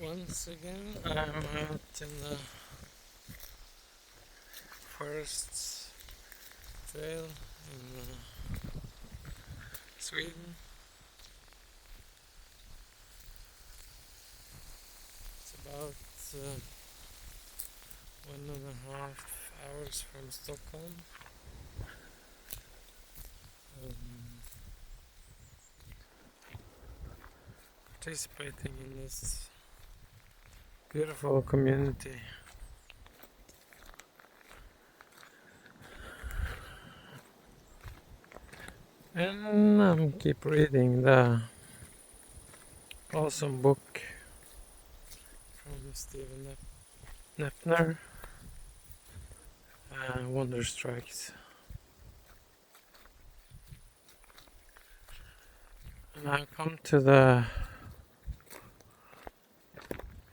Once again, I'm out in the forests trail in Sweden. It's about 1.5 hours from Stockholm. Participating in this beautiful community. And keep reading the awesome book from Stephen Nepner, Wonder Strikes. And I've come to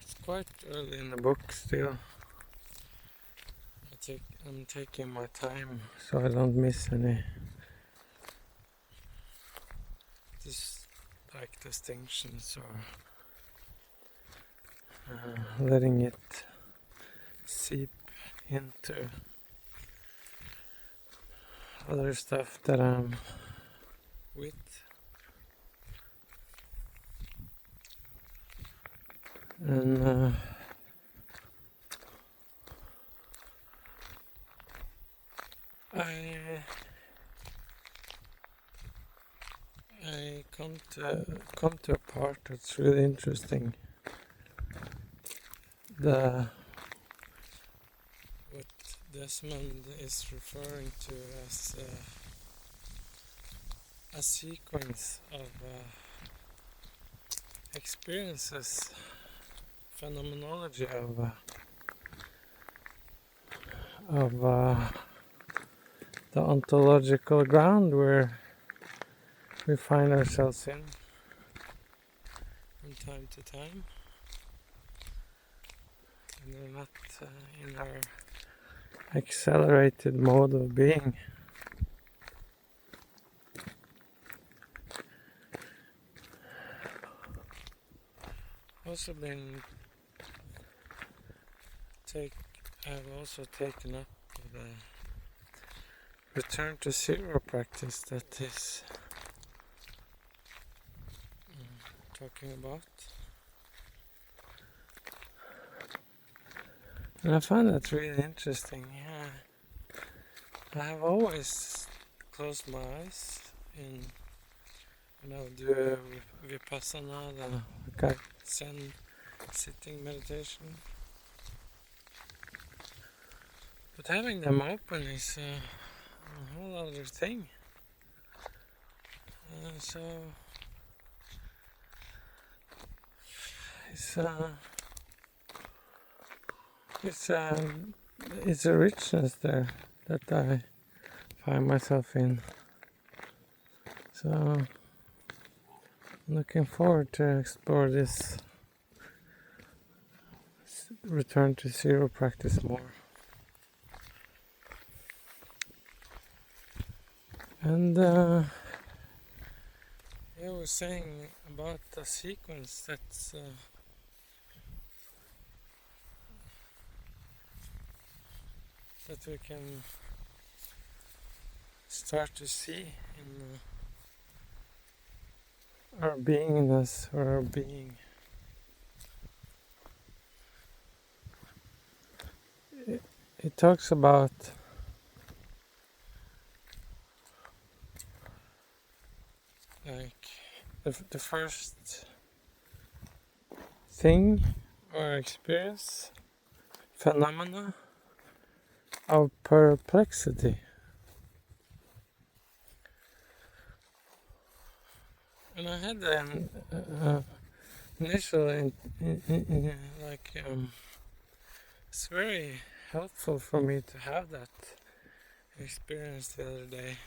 it's quite early in the book still. I'm taking my time so I don't miss any distinctions or letting it seep into other stuff that I'm with. And I come to a part that's really interesting. What Desmond is referring to as a sequence of experiences, phenomenology of the ontological ground where we find ourselves in from time to time, and we're not in our accelerated mode of being. I've also taken up the return to zero practice that is talking about. And I find that really interesting. I have always closed my eyes in do vipassana, the Zen sitting meditation. But having them open is a whole other thing. So it's a richness there that I find myself in. So I'm looking forward to explore this return to zero practice more. And I was saying about the sequence that's that we can start to see in our beingness or our being. It talks about the first thing or experience, phenomena of perplexity. And I had an initial it's very helpful for me to have that experience the other day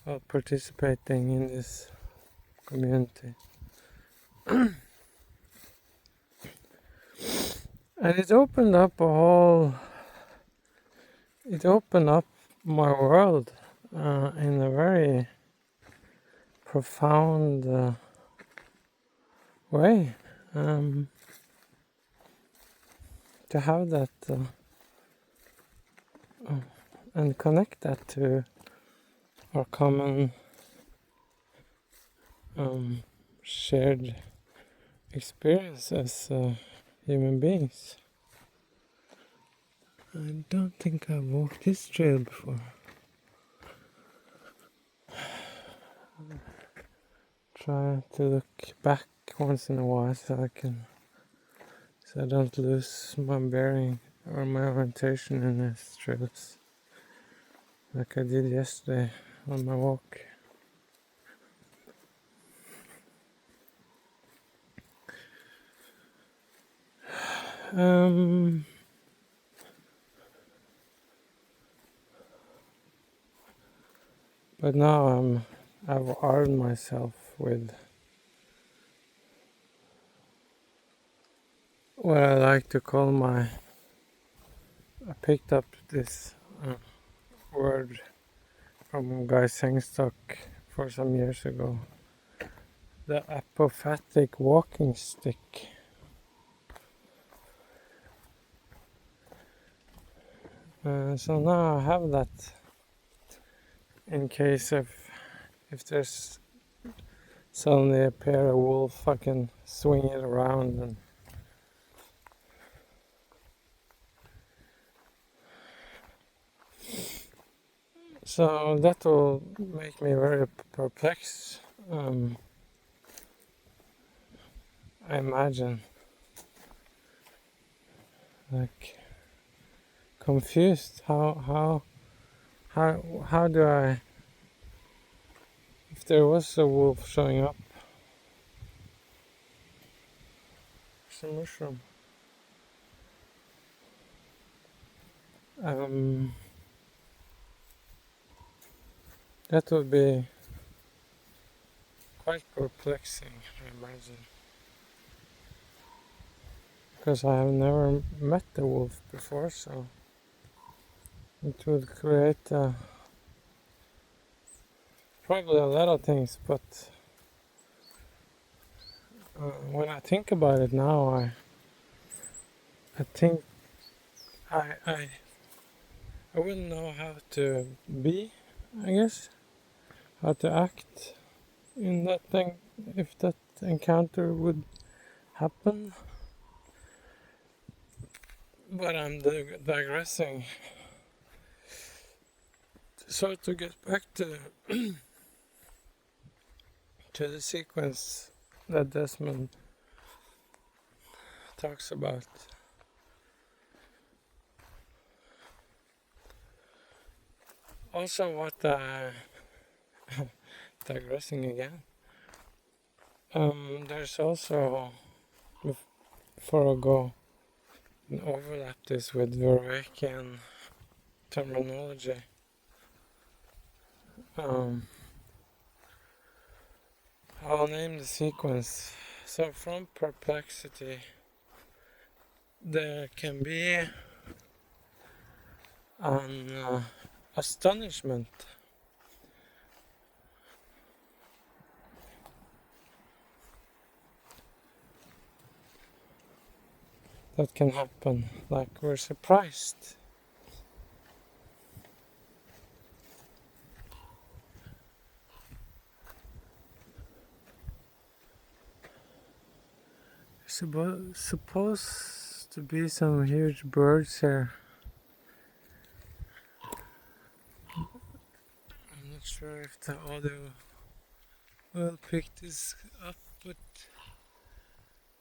while participating in this community. And it opened up my world in a very profound way. to have that and connect that to our common shared experience as human beings. I don't think I've walked this trail before. Try to look back once in a while so I don't lose my bearing or my orientation in these trails, like I did yesterday on my walk. But now I've armed myself with what I like to call I picked up this word from Guy Sengstock for some years ago. The apophatic walking stick. So now I have that in case if there's suddenly appear a wolf, I can swing it around and so that will make me very perplexed. I imagine, like confused. How do I? If there was a wolf showing up, it's a mushroom. That would be quite perplexing, I imagine, because I have never met the wolf before, so it would create probably a lot of things. But when I think about it now, I think I wouldn't know how to be, I guess, how to act in that thing if that encounter would happen. But I'm digressing. So to get back to to the sequence that Desmond talks about. Also, what digressing again. There's also, before I go, overlap this with Verwakian terminology. I'll name the sequence. So from Perplexity, there can be an astonishment. That can happen, like we're surprised. Supposed to be some huge birds here. I'm not sure if the audio will pick this up, but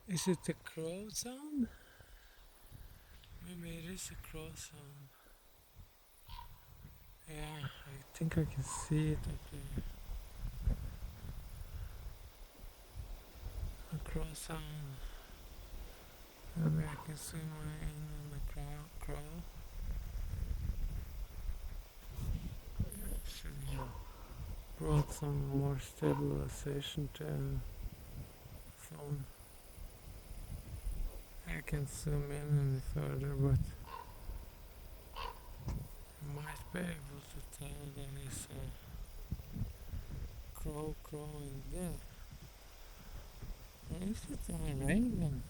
is it a crow sound? Maybe it is a crow sound. Yeah, I think I can see it up there. A crow sound. Maybe I can zoom in on the crow. Should have brought some more stabilization to the phone. I can zoom in any further, but I might be able to tell there is a crow in there. guess it's a raven.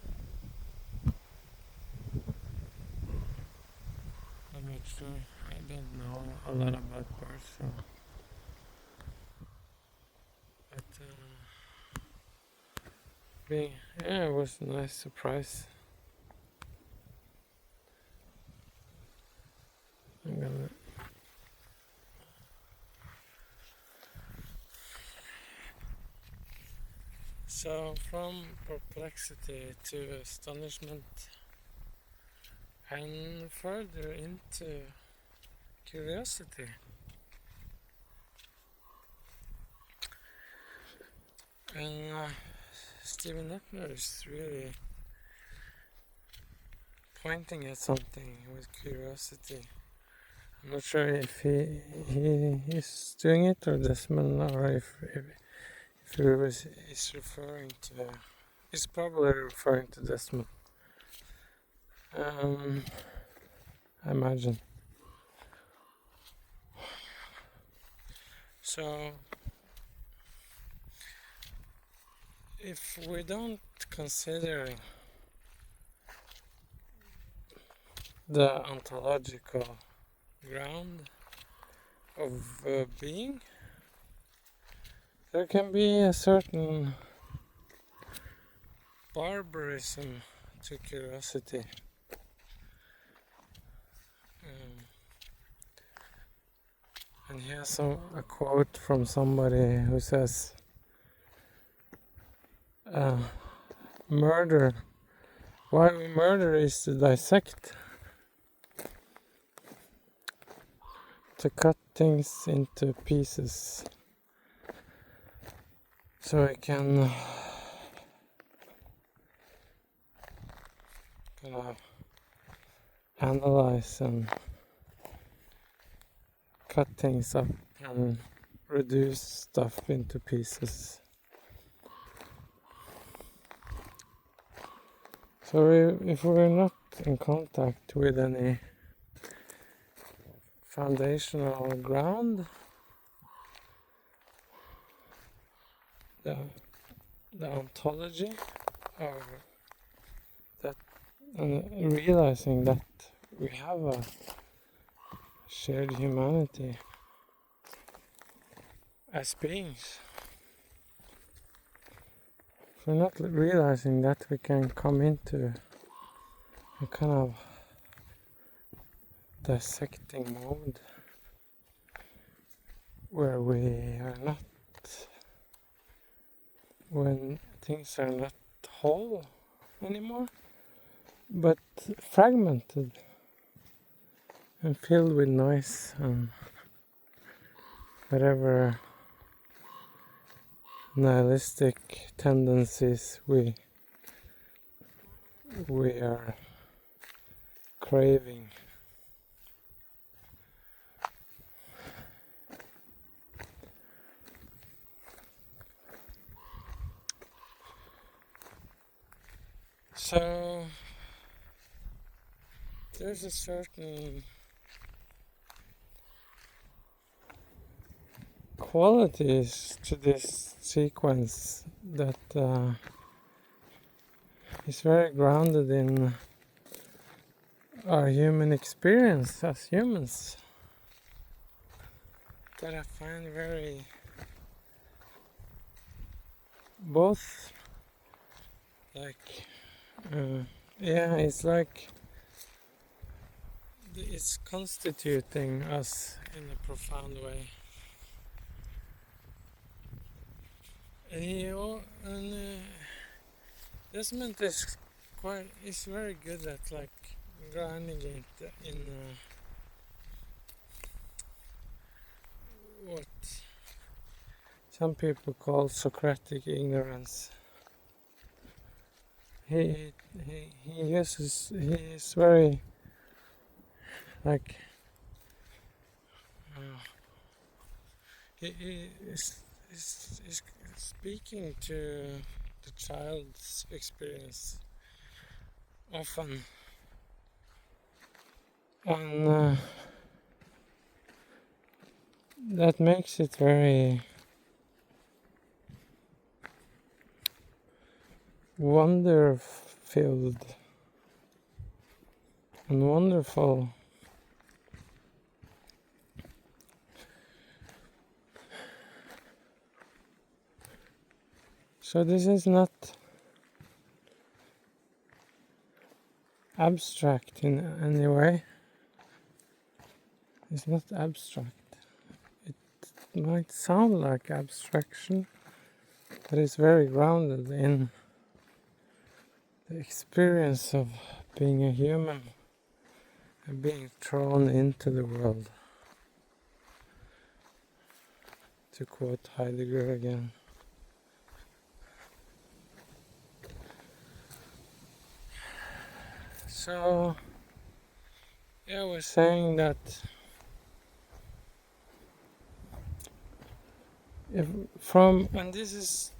I'm not sure. I don't know a lot about birds, so. But yeah, it was a nice surprise. I'm gonna. So from perplexity to astonishment, and further into curiosity. And Stephen Eppner is really pointing at something with curiosity. I'm not sure if he is doing it or Desmond, or if he is referring to. He's probably referring to Desmond. I imagine. So, if we don't consider the ontological ground of being, there can be a certain barbarism to curiosity. And here's a quote from somebody who says, murder, why we murder is to dissect, to cut things into pieces, so we can kind of analyze and cut things up and reduce stuff into pieces. So if we're not in contact with any foundational ground, the ontology, or that, realizing that we have a shared humanity as beings. If we're not realizing that, we can come into a kind of dissecting mode where we are not, when things are not whole anymore, but fragmented and filled with noise and whatever nihilistic tendencies we are craving. So there's a certain qualities to this sequence that is very grounded in our human experience as humans, that I find very both like it's like it's constituting us in a profound way. And Desmond is very good at like grounding it in what some people call Socratic ignorance. He is very like he is speaking to the child's experience often, and that makes it very wonder-filled and wonderful. So this is not abstract in any way. It's not abstract. It might sound like abstraction, but it's very grounded in the experience of being a human and being thrown into the world. To quote Heidegger again. So, yeah, we're saying that and this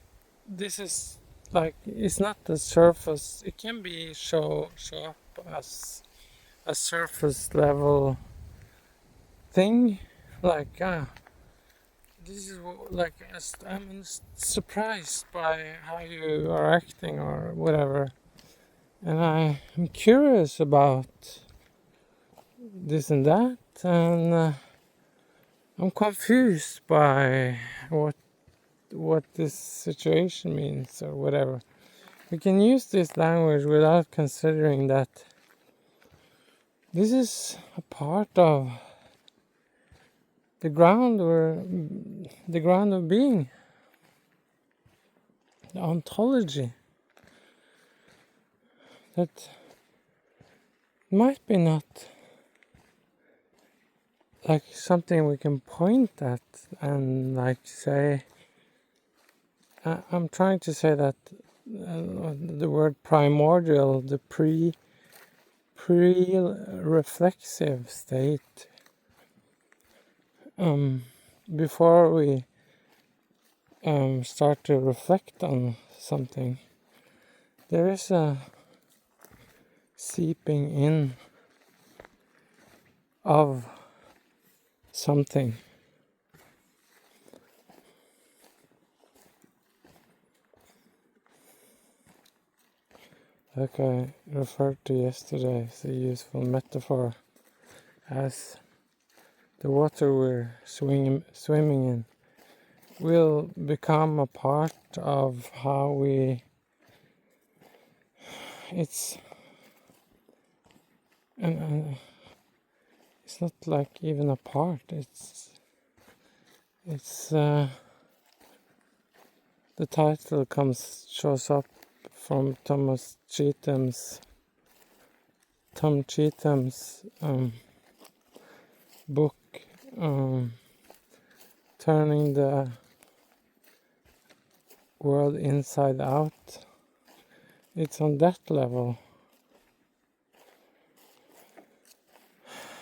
is like, it's not the surface. It can be show up as a surface level thing, like this is like, I'm surprised by how you are acting or whatever, and I'm curious about this and that, and I'm confused by what this situation means or whatever. We can use this language without considering that this is a part of the ground of being, the ontology, that might be not like something we can point at and like say. I'm trying to say that the word primordial, the pre-reflexive state, before we start to reflect on something, there is a seeping in of something. Like I referred to yesterday, it's a useful metaphor as the water we're swimming in will become a part of how we. It's it's not like even a part. It's the title shows up from Tom Chetham's book, Turning the World Inside Out. It's on that level.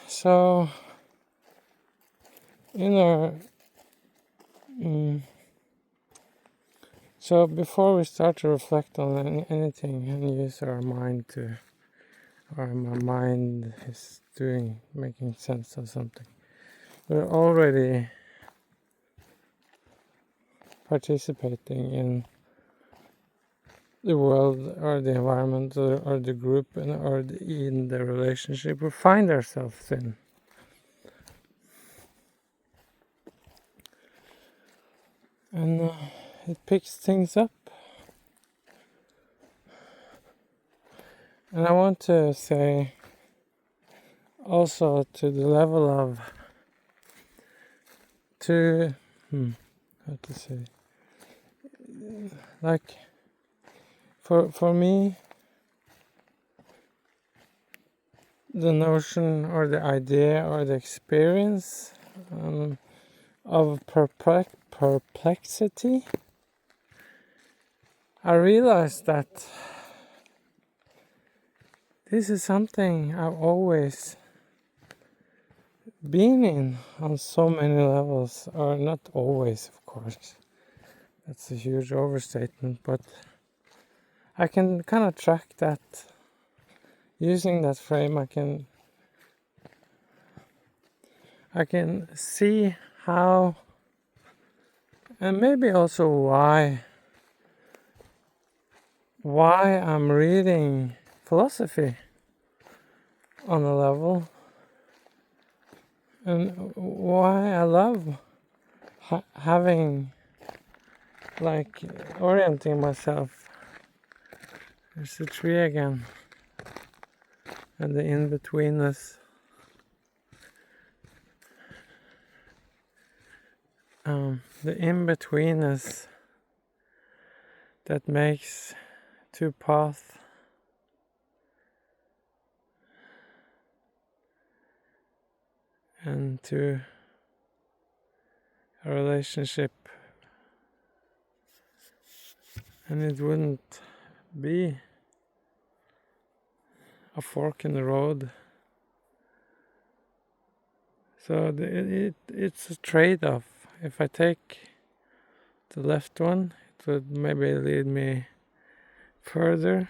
So, so before we start to reflect on anything and use our mind or my mind is making sense of something, we're already participating in the world or the environment or the group or in the relationship we find ourselves in. And it picks things up. And I want to say also to the level of how to say, like for me, the notion or the idea or the experience of perplexity, I realized that this is something I've always been in on so many levels, or not always, of course. That's a huge overstatement, but I can kind of track that. Using that frame, I can see how, and maybe also why, why I'm reading philosophy on a level, and why I love having, like, orienting myself. There's the tree again, and the in-betweenness. The in-betweenness that makes two paths and to a relationship, and it wouldn't be a fork in the road. So it's a trade-off. If I take the left one, it would maybe lead me further.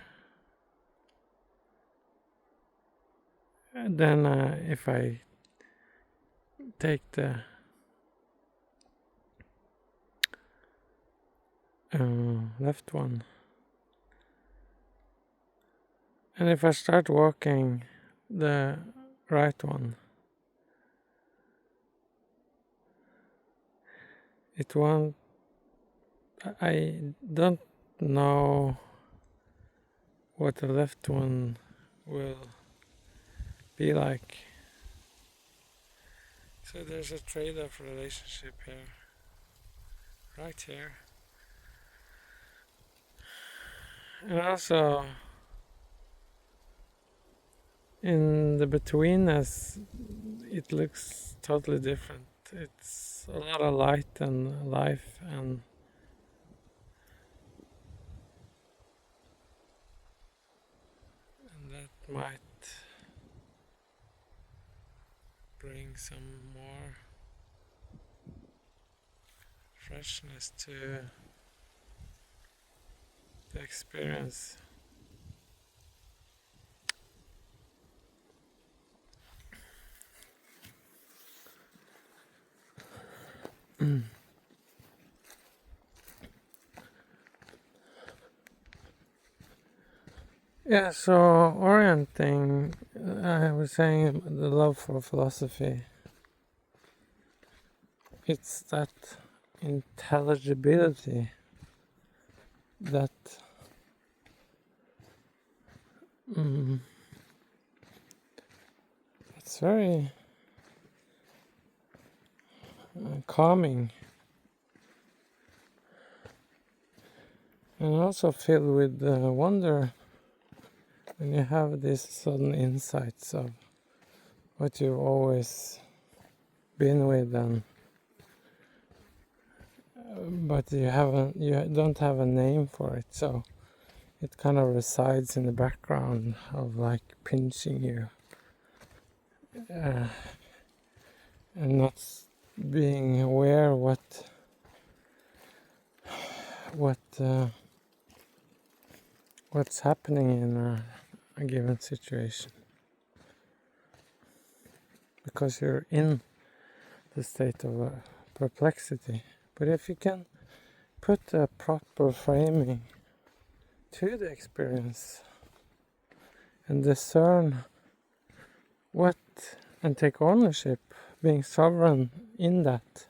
And then if I take the left one, and if I start walking the right one, it won't. I don't know what the left one will be like. So there's a trade-off relationship here, right here. And also, in the betweenness, it looks totally different. It's a lot of light and life, and that might bring some more freshness to the experience. Yeah, so orienting, I was saying the love for philosophy. It's that intelligibility that it's very calming, and also filled with wonder when you have these sudden insights of what you've always been with, and but you don't have a name for it, so it kind of resides in the background of, like, pinching you, and not being aware what's happening in a given situation, because you're in the state of perplexity. But if you can put a proper framing to the experience and discern and take ownership, being sovereign in that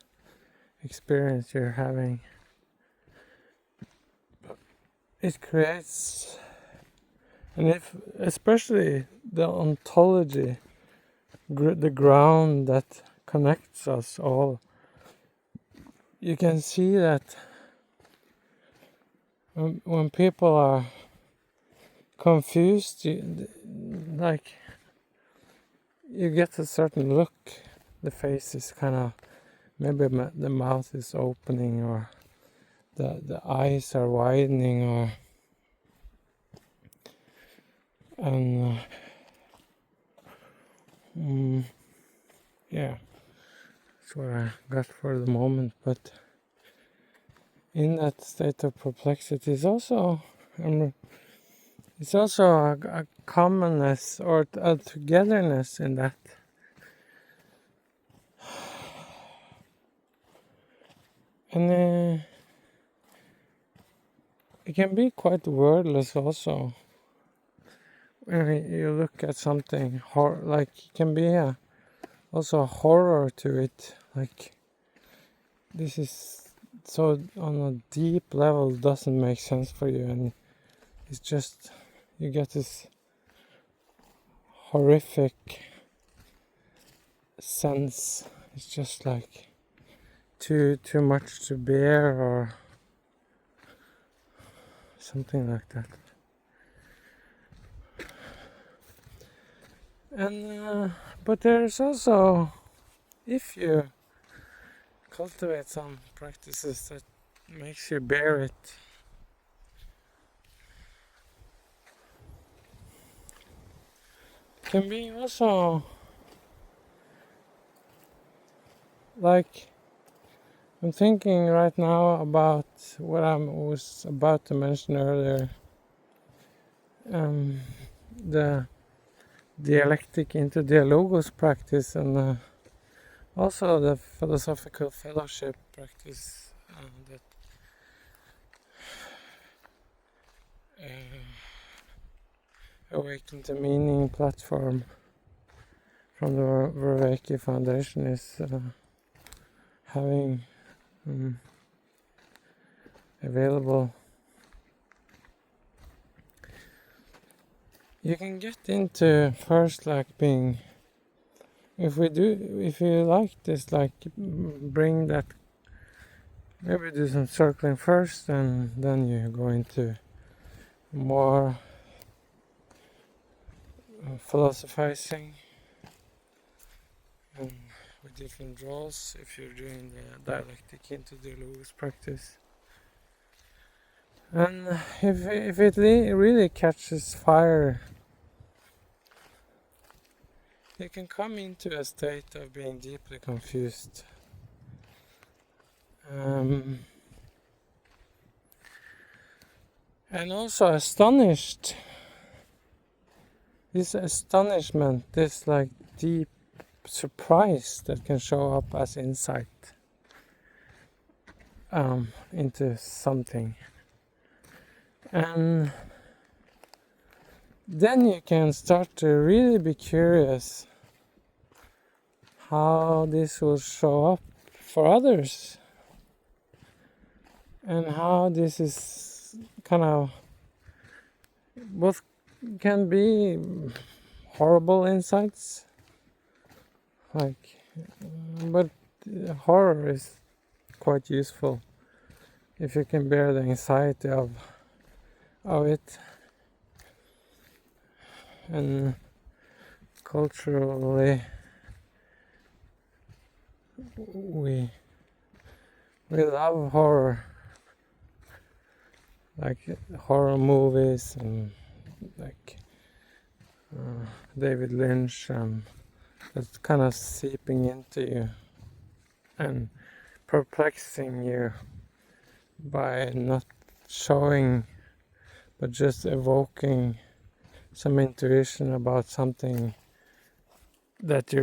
experience you're having, it creates, and if especially the ontology, the ground that connects us all, you can see that when people are confused, you get a certain look. The face is kind of, maybe the mouth is opening, or the eyes are widening, and yeah, that's what I got for the moment. But in that state of perplexity is also, it's also a commonness or a togetherness in that. And it can be quite wordless also. When you look at something, like it can be also a horror to it. Like this is so on a deep level doesn't make sense for you, and it's just you get this horrific sense. It's just like too much to bear or something like that. And but there's also, if you cultivate some practices that makes you bear it, can be also like, I'm thinking right now about what I was about to mention earlier, the dialectic into dialogos practice, and also the philosophical fellowship practice that Awaken to Meaning platform from the Vervaeke Foundation is having available. You can get into first like being, if you like this, like bring that, maybe do some circling first and then you go into more philosophizing and with different draws if you're doing the dialectic into the Logos practice. And if it really catches fire, you can come into a state of being deeply confused. And also astonished. This astonishment, this like deep surprise that can show up as insight into something. And then you can start to really be curious how this will show up for others, and how this is kind of both can be horrible insights, like, but horror is quite useful if you can bear the anxiety of it. And culturally we love horror, like horror movies and like David Lynch, that's kind of seeping into you and perplexing you by not showing but just evoking some intuition about something that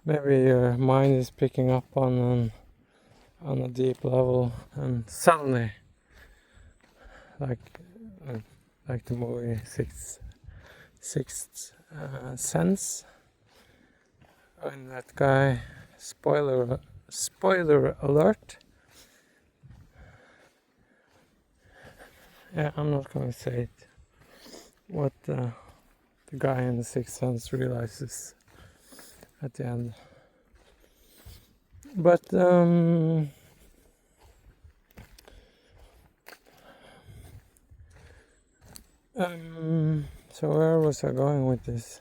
maybe your mind is picking up on a deep level, and suddenly, like the movie Sixth Sense, when that guy, spoiler alert. Yeah, I'm not going to say it. What the guy in the Sixth Sense realizes at the end. But so where was I going with this?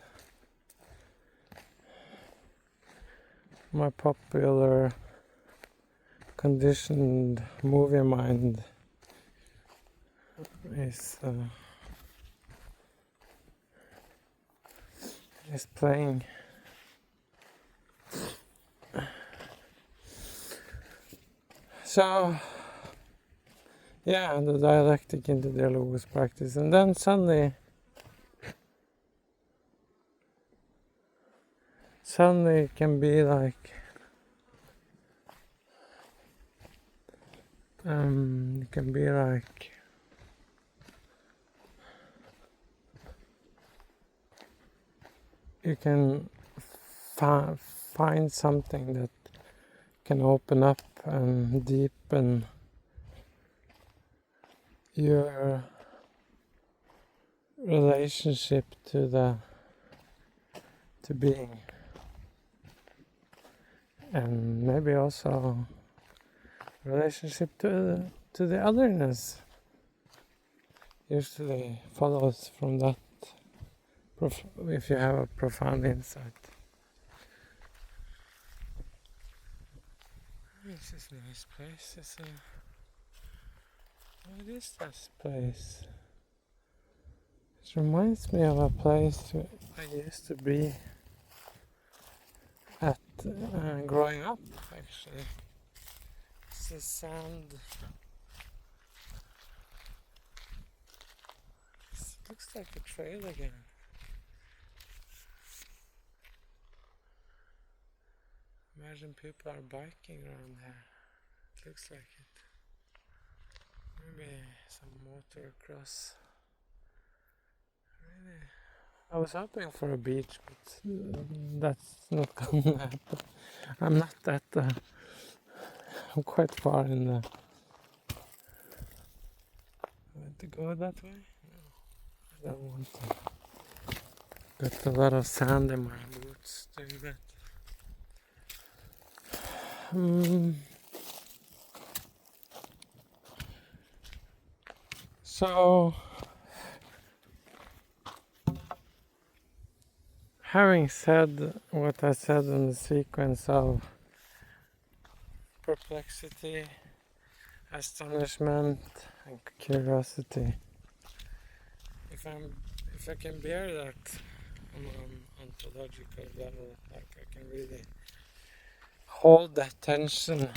My popular conditioned movie mind is playing. So yeah, the dialectic into the Logos practice, and then suddenly it can be like It can be like you can find something that can open up and deepen your relationship to being, and maybe also relationship to the otherness. Usually follows from that if you have a profound insight. This is a nice place. What is this place? It reminds me of a place I used to be at growing up, actually. It's a sand. It looks like a trail again. Imagine people are biking around here. It looks like it. Maybe some motocross. Really, I was hoping for a beach, but that's not gonna happen. I'm not that. I'm quite far in the. I want to go that way? No, I don't want to. Got a lot of sand in my boots doing that. So, having said what I said in the sequence of perplexity, astonishment, and curiosity, if I can bear that on an ontological level, like I can really hold that tension,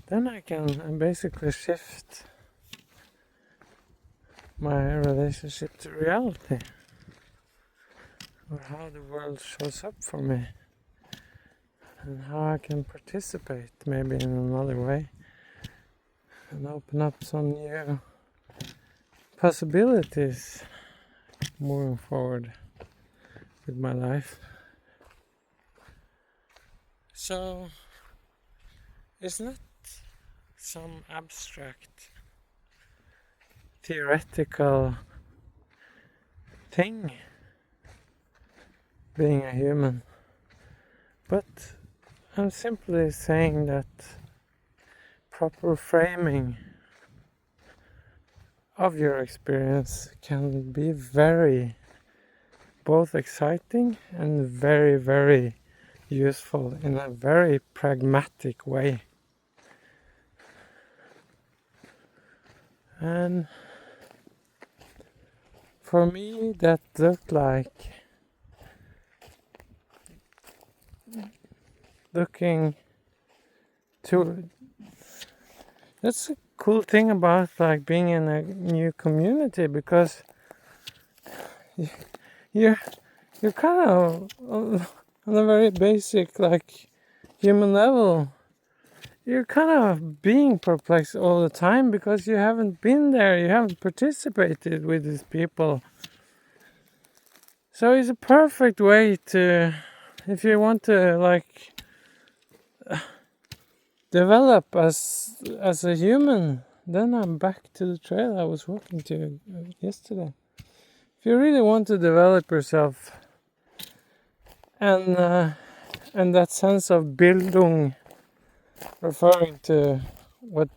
then I can basically shift my relationship to reality, or how the world shows up for me, and how I can participate maybe in another way and open up some new possibilities moving forward with my life. So it's not some abstract theoretical thing being a human, but I'm simply saying that proper framing of your experience can be very both exciting and very, very useful in a very pragmatic way. And for me, that looked like looking to. That's a cool thing about like being in a new community, because you're kind of on a very basic like human level. You're kind of being perplexed all the time because you haven't been there, you haven't participated with these people. So it's a perfect way to, if you want to like develop as a human, then I'm back to the trail I was walking to yesterday. If you really want to develop yourself and that sense of Bildung, referring to what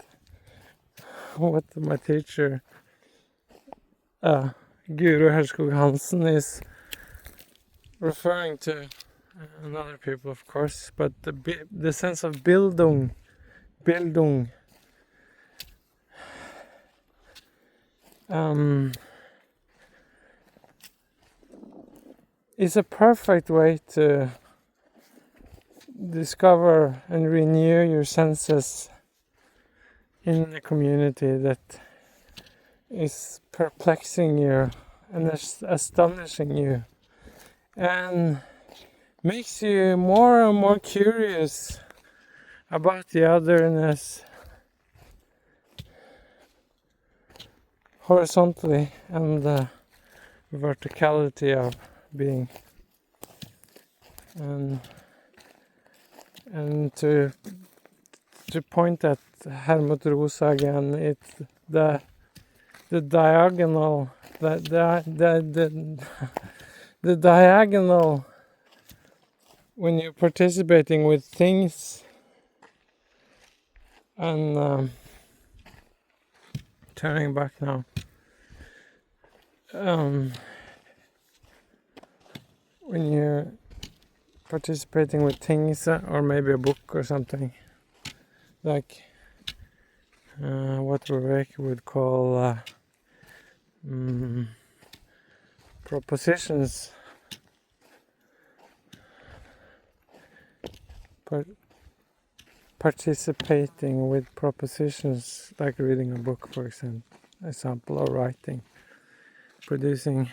my teacher Guru Herskog Hansen is referring to, and other people of course, but the sense of Bildung is a perfect way to discover and renew your senses in a community that is perplexing you and astonishing you and makes you more and more curious about the otherness horizontally and the verticality of being, and to point at Helmut Rosa again, it's the diagonal, the diagonal when you're participating with things, and turning back now. When you're participating with things, or maybe a book or something, like what Vivek would call propositions, participating with propositions, like reading a book, for example, or writing, producing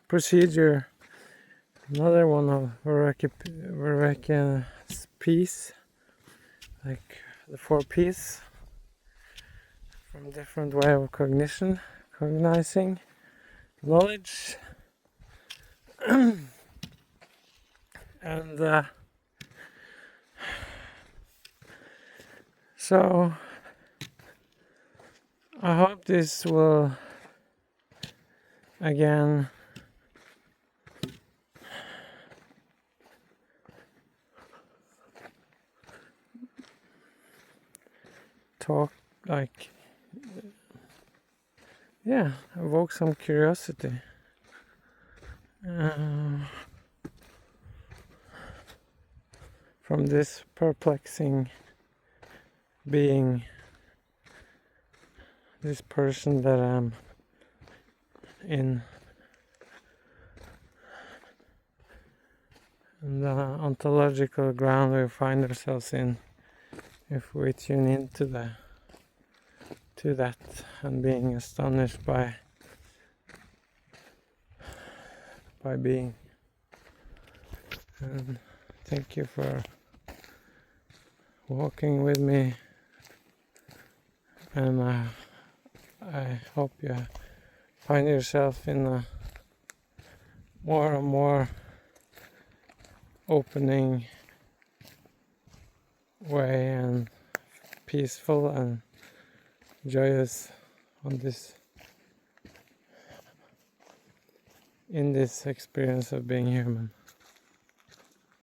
procedure. Another one of Vivek's piece, like the 4 P's, from different way of cognition, cognizing, knowledge, and so I hope this will again talk, like, evoke some curiosity. From this perplexing being, this person that I'm in the ontological ground we find ourselves in, if we tune into that and being astonished by being. And thank you for walking with me, and I hope you find yourself in a more and more opening way, and peaceful and joyous in this experience of being human.